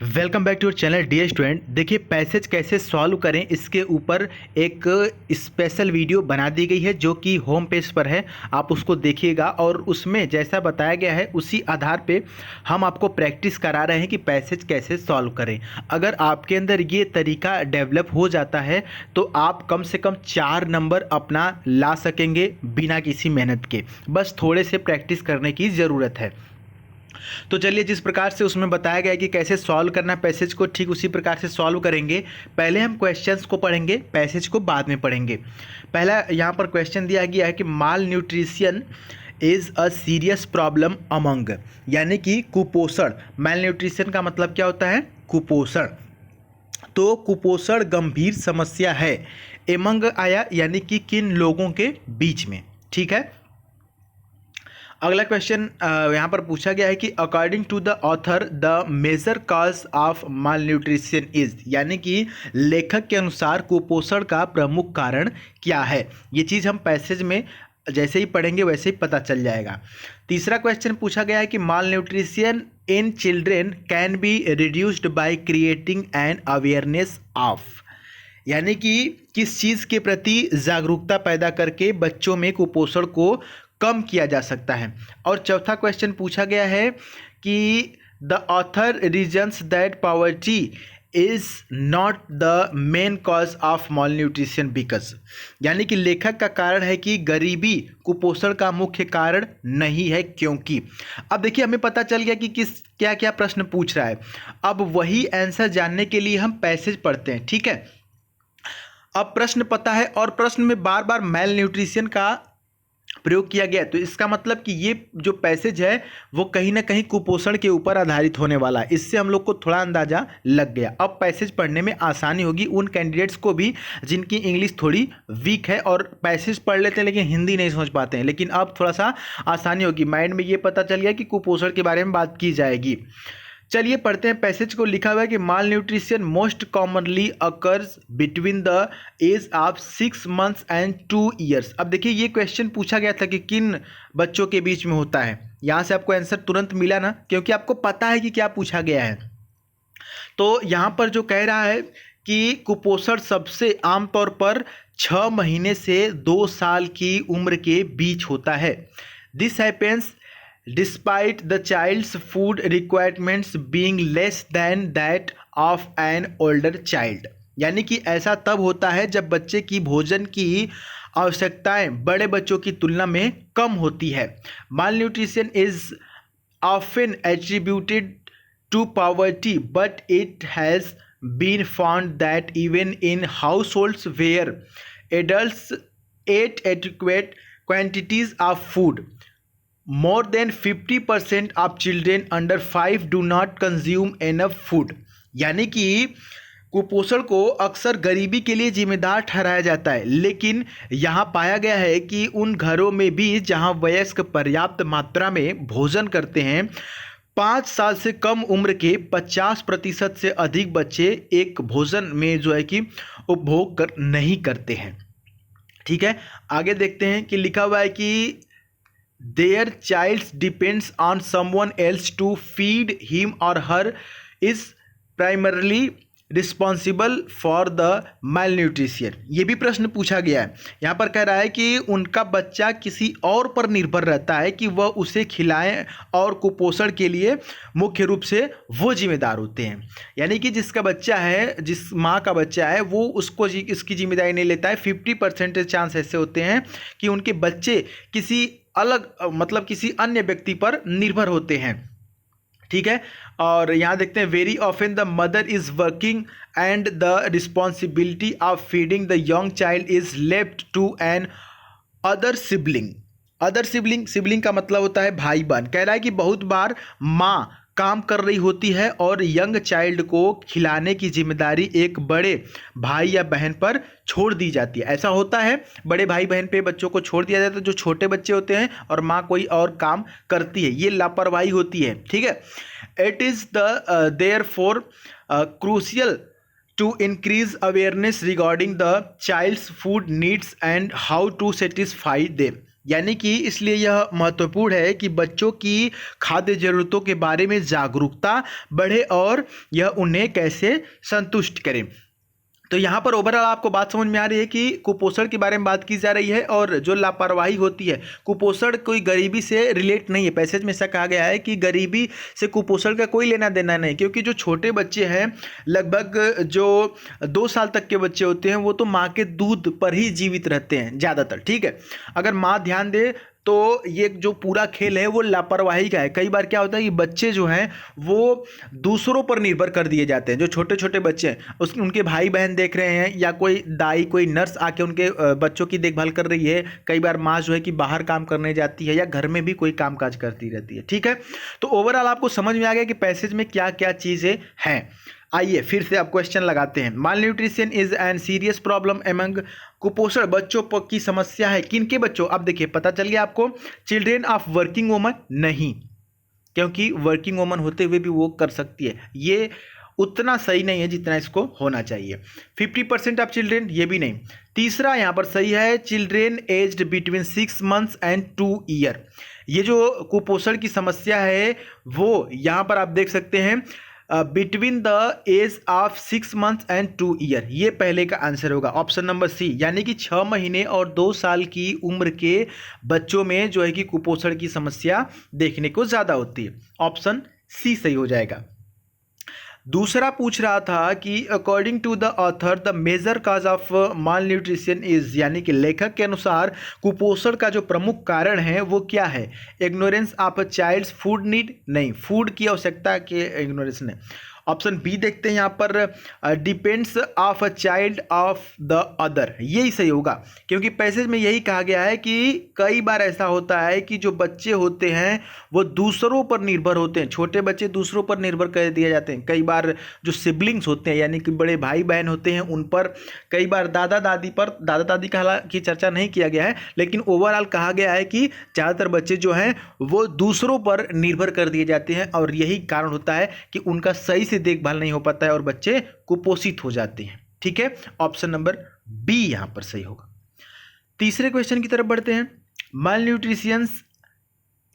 Welcome back to your channel dear student. देखिए, passage कैसे solve करें इसके ऊपर एक स्पेशल वीडियो बना दी गई है जो कि होम पेज पर है। आप उसको देखिएगा और उसमें जैसा बताया गया है उसी आधार पे हम आपको प्रैक्टिस करा रहे हैं कि पैसेज कैसे सॉल्व करें। अगर आपके अंदर ये तरीका डेवलप हो जाता है तो आप कम से कम 4 नंबर अपना ला सकेंगे बिना किसी मेहनत के। बस थोड़े से प्रैक्टिस करने की ज़रूरत है। तो चलिए, जिस प्रकार से उसमें बताया गया है कि कैसे सॉल्व करना है पैसेज को, ठीक उसी प्रकार से सॉल्व करेंगे। पहले हम क्वेश्चंस को पढ़ेंगे, पैसेज को बाद में पढ़ेंगे। पहला यहाँ पर क्वेश्चन दिया गया है कि malnutrition is a serious problem among, यानी कि कुपोषण। माल न्यूट्रिशन का मतलब क्या होता है? कुपोषण। तो कुपोषण गंभीर समस्या है। एमंग आया यानी कि किन लोगों के बीच में। ठीक है। अगला क्वेश्चन यहाँ पर पूछा गया है कि according to the author the major cause of malnutrition is, यानी कि लेखक के अनुसार कुपोषण का प्रमुख कारण क्या है। ये चीज़ हम पैसेज में जैसे ही पढ़ेंगे वैसे ही पता चल जाएगा। तीसरा क्वेश्चन पूछा गया है कि malnutrition in children can be reduced by creating an awareness of, यानी कि किस चीज़ के प्रति जागरूकता पैदा करके बच्चों में कुपोषण को कम किया जा सकता है। और चौथा क्वेश्चन पूछा गया है कि the author reasons that poverty is not the main cause of malnutrition because, यानी कि लेखक का कारण है कि गरीबी कुपोषण का मुख्य कारण नहीं है क्योंकि। अब देखिए, हमें पता चल गया कि किस क्या क्या प्रश्न पूछ रहा है। अब वही आंसर जानने के लिए हम पैसेज पढ़ते हैं। ठीक है। अब प्रश्न पता है और प्रश्न में बार बार माल न्यूट्रिशन का प्रयोग किया गया, तो इसका मतलब कि ये जो पैसेज है वो कहीं ना कहीं कुपोषण के ऊपर आधारित होने वाला है। इससे हम लोग को थोड़ा अंदाजा लग गया। अब पैसेज पढ़ने में आसानी होगी उन कैंडिडेट्स को भी जिनकी इंग्लिश थोड़ी वीक है और पैसेज पढ़ लेते हैं लेकिन हिंदी नहीं समझ पाते हैं। लेकिन अब थोड़ा सा आसानी होगी, माइंड में ये पता चल गया कि कुपोषण के बारे में बात की जाएगी। चलिए पढ़ते हैं पैसेज को। लिखा हुआ है कि malnutrition most commonly occurs between the age of 6 months and 2 years। अब देखिए, ये क्वेश्चन पूछा गया था कि किन बच्चों के बीच में होता है। यहाँ से आपको आंसर तुरंत मिला ना, क्योंकि आपको पता है कि क्या पूछा गया है। तो यहाँ पर जो कह रहा है कि कुपोषण सबसे आमतौर पर 6 महीने से 2 साल की उम्र के बीच होता है। This happens despite the child's food requirements being less than that of an older child, यानी कि ऐसा तब होता है जब बच्चे की भोजन की आवश्यकताएं बड़े बच्चों की तुलना में कम होती है। Malnutrition is often attributed to poverty, but it has been found that even in households where adults ate adequate quantities of food, more than 50% of children under 5 do not consume enough food, यानी कि कुपोषण को अक्सर गरीबी के लिए जिम्मेदार ठहराया जाता है, लेकिन यहाँ पाया गया है कि उन घरों में भी जहाँ वयस्क पर्याप्त मात्रा में भोजन करते हैं, 5 साल से कम उम्र के 50% से अधिक बच्चे एक भोजन में जो है कि उपभोग नहीं करते हैं। ठीक है। आगे देखते हैं कि लिखा हुआ है कि their child depends on someone else to feed him or her is primarily responsible for the malnutrition। ये भी प्रश्न पूछा गया है। यहाँ पर कह रहा है कि उनका बच्चा किसी और पर निर्भर रहता है कि वह उसे खिलाएं और कुपोषण के लिए मुख्य रूप से वो जिम्मेदार होते हैं। यानी कि जिसका बच्चा है, जिस माँ का बच्चा है, वो उसको इसकी जिम्मेदारी नहीं लेता है। 50% चांस ऐसे होते हैं कि उनके बच्चे किसी अलग मतलब किसी अन्य व्यक्ति पर निर्भर होते हैं। ठीक है। और यहाँ देखते हैं, very often the mother is working and the responsibility of feeding the young child is left to another sibling. Other sibling, sibling का मतलब होता है भाई बहन। कह रहा है कि बहुत बार माँ काम कर रही होती है और यंग चाइल्ड को खिलाने की जिम्मेदारी एक बड़े भाई या बहन पर छोड़ दी जाती है। ऐसा होता है, बड़े भाई बहन पे बच्चों को छोड़ दिया जाता है, जो छोटे बच्चे होते हैं, और माँ कोई और काम करती है। ये लापरवाही होती है। ठीक है। It is the therefore crucial to increase awareness regarding the child's food needs and how to satisfy them. यानी कि इसलिए यह महत्वपूर्ण है कि बच्चों की खाद्य जरूरतों के बारे में जागरूकता बढ़े और यह उन्हें कैसे संतुष्ट करे। तो यहाँ पर ओवरऑल आपको बात समझ में आ रही है कि कुपोषण के बारे में बात की जा रही है, और जो लापरवाही होती है, कुपोषण कोई गरीबी से रिलेट नहीं है। पैसेज में ऐसा कहा गया है कि गरीबी से कुपोषण का कोई लेना देना नहीं, क्योंकि जो छोटे बच्चे हैं, लगभग जो 2 साल तक के बच्चे होते हैं, वो तो माँ के दूध पर ही जीवित रहते हैं ज़्यादातर, ठीक है। अगर माँ ध्यान दे तो ये जो पूरा खेल है वो लापरवाही का है। कई बार क्या होता है कि बच्चे जो हैं वो दूसरों पर निर्भर कर दिए जाते हैं। जो छोटे छोटे बच्चे हैं उनके भाई बहन देख रहे हैं, या कोई दाई कोई नर्स आके उनके बच्चों की देखभाल कर रही है। कई बार माँ जो है कि बाहर काम करने जाती है या घर में भी कोई काम काज करती रहती है, ठीक है। तो ओवरऑल आपको समझ में आ गया कि पैसेज में क्या क्या चीज़ें हैं। आइए फिर से अब क्वेश्चन लगाते हैं। Malnutrition is an serious problem among, कुपोषण बच्चों की समस्या है। किनके बच्चों? अब देखिए पता चल गया आपको, चिल्ड्रेन ऑफ वर्किंग वुमन नहीं, क्योंकि वर्किंग वुमन होते हुए भी वो कर सकती है, ये उतना सही नहीं है जितना इसको होना चाहिए। 50% ऑफ चिल्ड्रेन, ये भी नहीं। तीसरा यहाँ पर सही है, children aged between 6 months and 2 year. ये जो कुपोषण की समस्या है वो यहाँ पर आप देख सकते हैं between the age of 6 months and 2 year, ये पहले का आंसर होगा, ऑप्शन नंबर सी। यानी कि 6 महीने और 2 साल की उम्र के बच्चों में जो है कि कुपोषण की समस्या देखने को ज़्यादा होती है, ऑप्शन सी सही हो जाएगा। दूसरा पूछ रहा था कि according to the author the major cause of malnutrition is, यानी कि लेखक के अनुसार कुपोषण का जो प्रमुख कारण है वो क्या है? Ignorance of a child's food need, नहीं, फूड की आवश्यकता के इग्नोरेंस ने। ऑप्शन बी देखते हैं यहाँ पर, depends of a child of the other, यही सही होगा, क्योंकि पैसेज में यही कहा गया है कि कई बार ऐसा होता है कि जो बच्चे होते हैं वो दूसरों पर निर्भर होते हैं। छोटे बच्चे दूसरों पर निर्भर कर दिए जाते हैं। कई बार जो सिबलिंग्स होते हैं, यानी कि बड़े भाई बहन होते हैं, उन पर, कई बार दादा दादी पर, दादा दादी का हालांकि चर्चा नहीं किया गया है, लेकिन ओवरऑल कहा गया है कि ज़्यादातर बच्चे जो हैं वो दूसरों पर निर्भर कर दिए जाते हैं, और यही कारण होता है कि उनका सही से देखभाल नहीं हो पाता है और बच्चे कुपोषित हो जाते हैं, ठीक है। ऑप्शन नंबर बी यहां पर सही होगा। तीसरे क्वेश्चन की तरफ बढ़ते हैं। Malnutrition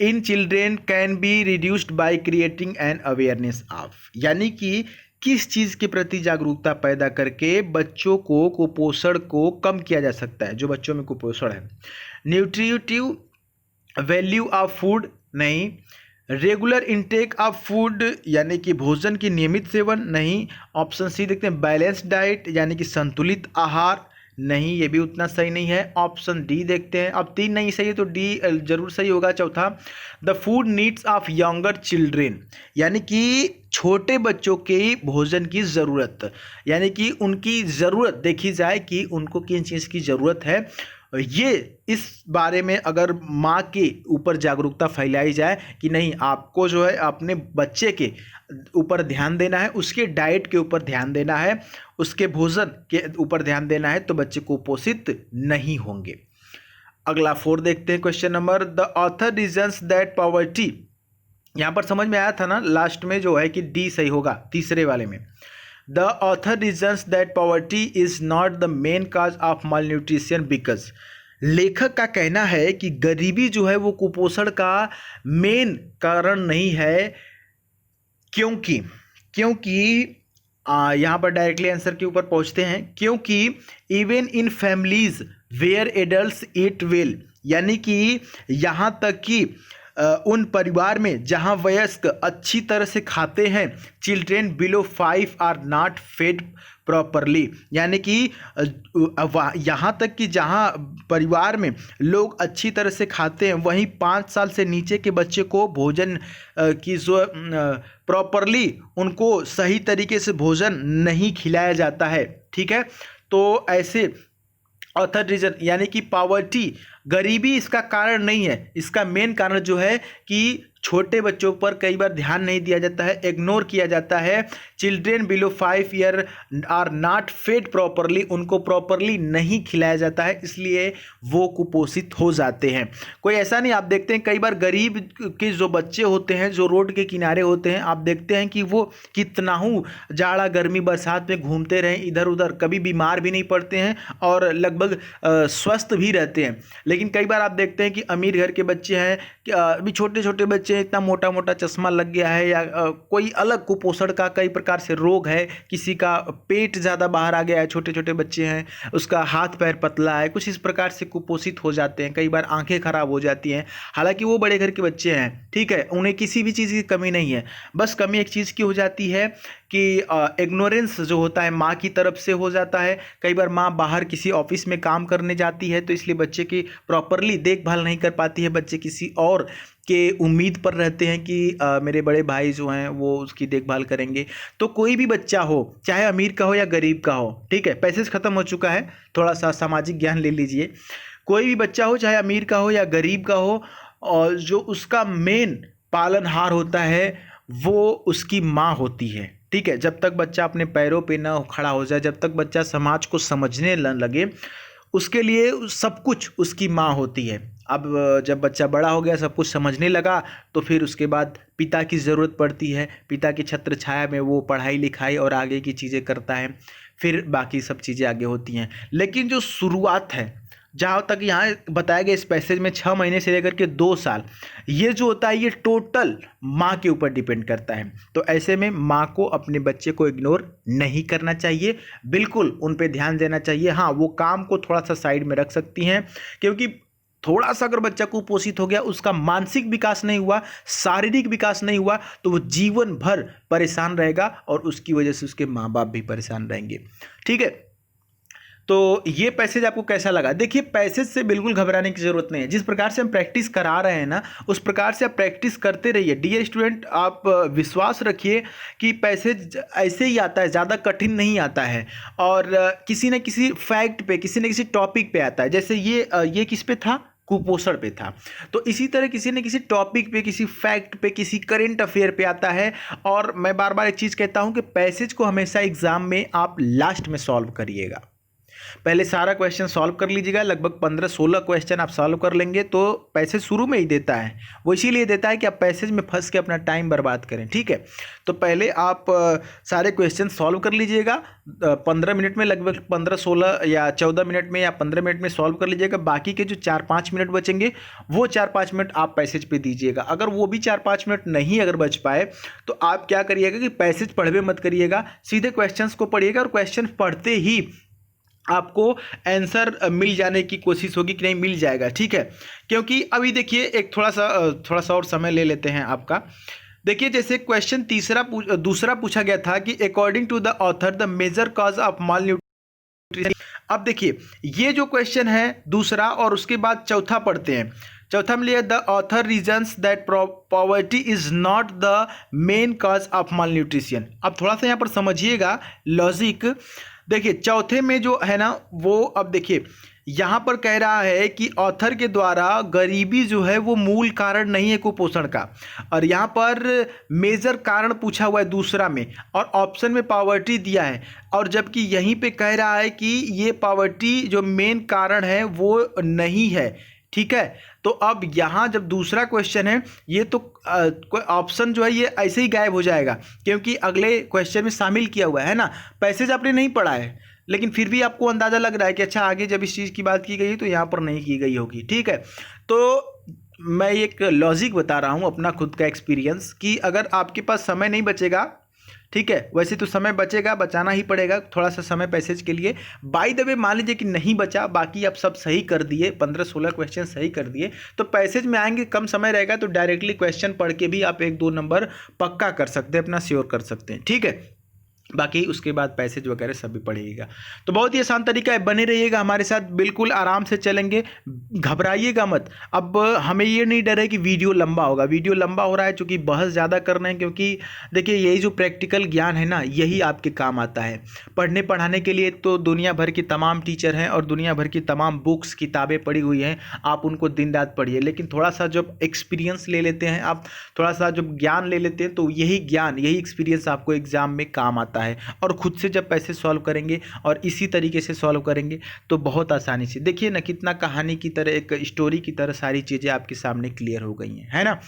in children can be reduced by creating an awareness of, यानी कि किस चीज के प्रति जागरूकता पैदा करके बच्चों को कुपोषण को कम किया जा सकता है, जो बच्चों में कुपोषण है। न्यूट्रिटिव वैल्यू ऑफ फूड, नहीं। रेगुलर इनटेक ऑफ फूड, यानी कि भोजन की नियमित सेवन, नहीं। ऑप्शन सी देखते हैं, बैलेंस्ड डाइट, यानी कि संतुलित आहार, नहीं, ये भी उतना सही नहीं है। ऑप्शन डी देखते हैं। अब 3 नहीं सही है तो डी जरूर सही होगा। चौथा, the food needs of younger children, यानी कि छोटे बच्चों के भोजन की ज़रूरत, यानी कि उनकी ज़रूरत देखी जाए कि उनको किन चीज़ की ज़रूरत है, ये इस बारे में अगर माँ के ऊपर जागरूकता फैलाई जाए कि नहीं, आपको जो है अपने बच्चे के ऊपर ध्यान देना है, उसके डाइट के ऊपर ध्यान देना है, उसके भोजन के ऊपर ध्यान देना है, तो बच्चे कुपोषित नहीं होंगे। अगला 4 देखते हैं question number, the author reasons that poverty, यहाँ पर समझ में आया था ना लास्ट में जो है कि डी सही होगा तीसरे वाले में। The author reasons that poverty is not the main cause of malnutrition because, लेखक का कहना है कि गरीबी जो है वो कुपोषण का मेन कारण नहीं है, क्योंकि यहाँ पर डायरेक्टली आंसर के ऊपर पहुंचते हैं, क्योंकि even in families where adults eat well, यानी कि यहाँ तक कि उन परिवार में जहाँ वयस्क अच्छी तरह से खाते हैं, children below 5 are not fed properly, यानी कि यहाँ तक कि जहाँ परिवार में लोग अच्छी तरह से खाते हैं, वहीं 5 साल से नीचे के बच्चे को भोजन की जो प्रॉपरली उनको सही तरीके से भोजन नहीं खिलाया जाता है, ठीक है। तो ऐसे ऑथर रीजन, यानी कि पॉवर्टी, गरीबी इसका कारण नहीं है, इसका मेन कारण जो है कि छोटे बच्चों पर कई बार ध्यान नहीं दिया जाता है, इग्नोर किया जाता है। Children below 5 year are not fed properly, उनको प्रॉपरली नहीं खिलाया जाता है, इसलिए वो कुपोषित हो जाते हैं। कोई ऐसा नहीं, आप देखते हैं कई बार गरीब के जो बच्चे होते हैं जो रोड के किनारे होते हैं, आप देखते हैं कि वो कितना हूँ जाड़ा गर्मी बरसात में घूमते रहें इधर उधर, कभी बीमार भी नहीं पड़ते हैं और लगभग स्वस्थ भी रहते हैं। लेकिन कई बार आप देखते हैं कि अमीर घर के बच्चे हैं, अभी छोटे छोटे बच्चे हैं, इतना मोटा मोटा चश्मा लग गया है या कोई अलग कुपोषण का कई प्रकार से रोग है, किसी का पेट ज़्यादा बाहर आ गया है, छोटे छोटे बच्चे हैं, उसका हाथ पैर पतला है, कुछ इस प्रकार से कुपोषित हो जाते हैं। कई बार आंखें खराब हो जाती हैं, हालांकि वो बड़े घर के बच्चे हैं, ठीक है, उन्हें किसी भी चीज़ की कमी नहीं है। बस कमी एक चीज़ की हो जाती है कि इग्नोरेंस जो होता है माँ की तरफ से हो जाता है। कई बार माँ बाहर किसी ऑफिस में काम करने जाती है तो इसलिए बच्चे की प्रॉपरली देखभाल नहीं कर पाती है, बच्चे किसी और के उम्मीद पर रहते हैं कि मेरे बड़े भाई जो हैं वो उसकी देखभाल करेंगे। तो कोई भी बच्चा हो, चाहे अमीर का हो या गरीब का हो, ठीक है, पैसेज ख़त्म हो चुका है, थोड़ा सा सामाजिक ज्ञान ले लीजिए। कोई भी बच्चा हो, चाहे अमीर का हो या गरीब का हो, और जो उसका मेन पालनहार होता है वो उसकी माँ होती है, ठीक है। जब तक बच्चा अपने पैरों पे ना खड़ा हो जाए, जब तक बच्चा समाज को समझने लगे, उसके लिए सब कुछ उसकी माँ होती है। अब जब बच्चा बड़ा हो गया, सब कुछ समझने लगा, तो फिर उसके बाद पिता की ज़रूरत पड़ती है। पिता की छत्र छाया में वो पढ़ाई लिखाई और आगे की चीज़ें करता है, फिर बाकी सब चीज़ें आगे होती हैं। लेकिन जो शुरुआत है, जहाँ तक यहाँ बताया गया इस पैसेज में 6 महीने से लेकर के 2 साल, ये जो होता है ये टोटल माँ के ऊपर डिपेंड करता है। तो ऐसे में माँ को अपने बच्चे को इग्नोर नहीं करना चाहिए, बिल्कुल उन पे ध्यान देना चाहिए। हाँ, वो काम को थोड़ा सा साइड में रख सकती हैं, क्योंकि थोड़ा सा अगर बच्चा कुपोषित हो गया, उसका मानसिक विकास नहीं हुआ, शारीरिक विकास नहीं हुआ, तो वो जीवन भर परेशान रहेगा और उसकी वजह से उसके माँ बाप भी परेशान रहेंगे, ठीक है। तो ये पैसेज आपको कैसा लगा? देखिए, पैसेज से बिल्कुल घबराने की ज़रूरत नहीं है। जिस प्रकार से हम प्रैक्टिस करा रहे हैं ना, उस प्रकार से आप प्रैक्टिस करते रहिए। डियर स्टूडेंट, आप विश्वास रखिए कि पैसेज ऐसे ही आता है, ज़्यादा कठिन नहीं आता है, और किसी न किसी फैक्ट पे, किसी न किसी टॉपिक पे आता है। जैसे ये किस पे था? कुपोषण पे था। तो इसी तरह किसी न किसी टॉपिक पे, किसी फैक्ट पे, किसी करंट अफेयर पे आता है। और मैं बार बार एक चीज़ कहता हूँ कि पैसेज को हमेशा एग्जाम में आप लास्ट में सॉल्व करिएगा। पहले सारा क्वेश्चन सॉल्व कर लीजिएगा, लगभग 15-16 क्वेश्चन आप सॉल्व कर लेंगे तो पैसेज शुरू में ही देता है। वो इसीलिए देता है कि आप पैसेज में फंस के अपना टाइम बर्बाद करें, ठीक है। तो पहले आप सारे क्वेश्चन सॉल्व कर लीजिएगा 15 मिनट में, लगभग 15-16 या 14 मिनट में या 15 मिनट में सॉल्व कर लीजिएगा। बाकी के जो 4-5 मिनट बचेंगे वो 4-5 मिनट आप पैसेज पे दीजिएगा। अगर वो भी 4-5 मिनट नहीं अगर बच पाए तो आप क्या करिएगा कि पैसेज पढ़वे मत करिएगा, सीधे क्वेश्चंस को पढ़िएगा, और क्वेश्चन पढ़ते ही आपको आंसर मिल जाने की कोशिश होगी कि नहीं मिल जाएगा, ठीक है। क्योंकि अभी देखिए, एक थोड़ा सा और समय ले लेते हैं आपका। देखिए, जैसे क्वेश्चन दूसरा पूछा गया था कि according to the author the major cause of malnutrition. अब देखिए, ये जो क्वेश्चन है दूसरा, और उसके बाद चौथा पढ़ते हैं। चौथा में लिया the author reasons that poverty is not the main cause of malnutrition. अब थोड़ा सा यहाँ पर समझिएगा लॉजिक। देखिए, चौथे में जो है ना वो, अब देखिए यहाँ पर कह रहा है कि ऑथर के द्वारा गरीबी जो है वो मूल कारण नहीं है कुपोषण का, और यहाँ पर मेजर कारण पूछा हुआ है दूसरा में, और ऑप्शन में पॉवर्टी दिया है, और जबकि यहीं पे कह रहा है कि ये पॉवर्टी जो मेन कारण है वो नहीं है, ठीक है। तो अब यहाँ जब दूसरा क्वेश्चन है, ये तो कोई ऑप्शन जो है ये ऐसे ही गायब हो जाएगा, क्योंकि अगले क्वेश्चन में शामिल किया हुआ है ना। पैसेज आपने नहीं पढ़ा है, लेकिन फिर भी आपको अंदाज़ा लग रहा है कि अच्छा, आगे जब इस चीज़ की बात की गई तो यहाँ पर नहीं की गई होगी, ठीक है। तो मैं एक लॉजिक बता रहा हूँ अपना खुद का एक्सपीरियंस, कि अगर आपके पास समय नहीं बचेगा, ठीक है, वैसे तो समय बचेगा, बचाना ही पड़ेगा थोड़ा सा समय पैसेज के लिए। बाय द वे, मान लीजिए कि नहीं बचा, बाकी आप सब सही कर दिए, 15-16 क्वेश्चन सही कर दिए, तो पैसेज में आएंगे, कम समय रहेगा, तो डायरेक्टली क्वेश्चन पढ़ के भी आप 1-2 नंबर पक्का कर सकते हैं, अपना श्योर कर सकते हैं, ठीक है। बाकी उसके बाद पैसेज वगैरह सब भी पढ़िएगा। तो बहुत ही आसान तरीका है, बने रहिएगा हमारे साथ, बिल्कुल आराम से चलेंगे, घबराइएगा मत। अब हमें ये नहीं डर है कि वीडियो लंबा होगा, वीडियो लंबा हो रहा है चूँकि बहस ज़्यादा कर रहे हैं, क्योंकि देखिए यही जो प्रैक्टिकल ज्ञान है ना, यही आपके काम आता है। पढ़ने पढ़ाने के लिए तो दुनिया भर की तमाम टीचर हैं और दुनिया भर की तमाम बुक्स किताबें पढ़ी हुई हैं, आप उनको दिन रात पढ़िए, लेकिन थोड़ा सा जब एक्सपीरियंस ले लेते हैं आप, थोड़ा सा जब ज्ञान ले लेते हैं, तो यही ज्ञान, यही एक्सपीरियंस आपको एग्जाम में काम आता है। और खुद से जब पैसे सॉल्व करेंगे और इसी तरीके से सॉल्व करेंगे तो बहुत आसानी से, देखिए ना कितना कहानी की तरह, एक स्टोरी की तरह सारी चीज़ें आपके सामने क्लियर हो गई हैं, है ना।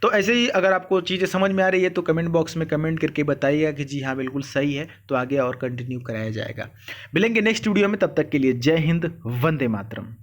तो ऐसे ही अगर आपको चीज़ें समझ में आ रही है तो कमेंट बॉक्स में कमेंट करके बताइएगा कि जी हाँ बिल्कुल सही है, तो आगे और कंटिन्यू कराया जाएगा। मिलेंगे नेक्स्ट वीडियो में, तब तक के लिए जय हिंद, वंदे मातरम।